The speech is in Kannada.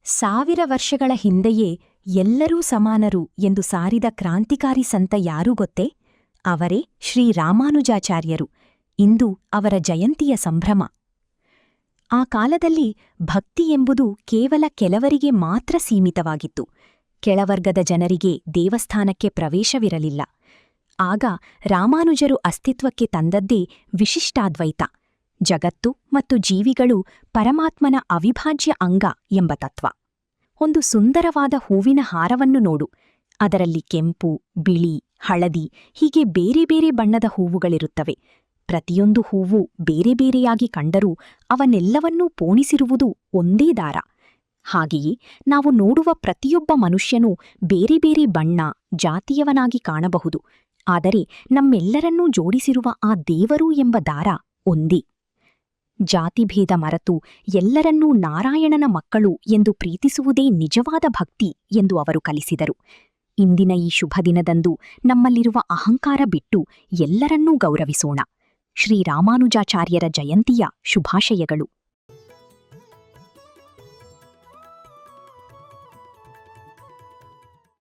1000 ವರ್ಷಗಳ ಹಿಂದೆಯೇ ಎಲ್ಲರೂ ಸಮಾನರು ಎಂದು ಸಾರಿದ ಕ್ರಾಂತಿಕಾರಿ ಸಂತ ಯಾರು ಗೊತ್ತೇ? ಅವರೇ ಶ್ರೀರಾಮಾನುಜಾಚಾರ್ಯರು. ಇಂದು ಅವರ ಜಯಂತಿಯ ಸಂಭ್ರಮ. ಆ ಕಾಲದಲ್ಲಿ ಭಕ್ತಿ ಎಂಬುದು ಕೇವಲ ಕೆಲವರಿಗೆ ಮಾತ್ರ ಸೀಮಿತವಾಗಿತ್ತು. ಕೆಳವರ್ಗದ ಜನರಿಗೆ ದೇವಸ್ಥಾನಕ್ಕೆ ಪ್ರವೇಶವಿರಲಿಲ್ಲ. ಆಗ ರಾಮಾನುಜರು ಅಸ್ತಿತ್ವಕ್ಕೆ ತಂದದ್ದೇ ವಿಶಿಷ್ಟಾದ್ವೈತ. ಜಗತ್ತು ಮತ್ತು ಜೀವಿಗಳು ಪರಮಾತ್ಮನ ಅವಿಭಾಜ್ಯ ಅಂಗ ಎಂಬ ತತ್ವ. ಒಂದು ಸುಂದರವಾದ ಹೂವಿನ ಹಾರವನ್ನು ನೋಡು. ಅದರಲ್ಲಿ ಕೆಂಪು, ಬಿಳಿ, ಹಳದಿ ಹೀಗೆ ಬೇರೆ ಬೇರೆ ಬಣ್ಣದ ಹೂವುಗಳಿರುತ್ತವೆ. ಪ್ರತಿಯೊಂದು ಹೂವು ಬೇರೆ ಬೇರೆಯಾಗಿ ಕಂಡರೂ ಅವನ್ನೆಲ್ಲವನ್ನೂ ಪೋಣಿಸಿರುವುದು ಒಂದೇ ದಾರ. ಹಾಗೆಯೇ ನಾವು ನೋಡುವ ಪ್ರತಿಯೊಬ್ಬ ಮನುಷ್ಯನೂ ಬೇರೆ ಬೇರೆ ಬಣ್ಣ, ಜಾತಿಯವನಾಗಿ ಕಾಣಬಹುದು. ಆದರೆ ನಮ್ಮೆಲ್ಲರನ್ನೂ ಜೋಡಿಸಿರುವ ಆ ದೇವರು ಎಂಬ ದಾರ ಒಂದೇ. ಜಾತಿಭೇದ ಮರೆತು ಎಲ್ಲರನ್ನೂ ನಾರಾಯಣನ ಮಕ್ಕಳು ಎಂದು ಪ್ರೀತಿಸುವುದೇ ನಿಜವಾದ ಭಕ್ತಿ ಎಂದು ಅವರು ಕಲಿಸಿದರು. ಇಂದಿನ ಈ ಶುಭ ದಿನದಂದು ನಮ್ಮಲ್ಲಿರುವ ಅಹಂಕಾರ ಬಿಟ್ಟು ಎಲ್ಲರನ್ನೂ ಗೌರವಿಸೋಣ. ಶ್ರೀರಾಮಾನುಜಾಚಾರ್ಯರ ಜಯಂತಿಯ ಶುಭಾಶಯಗಳು.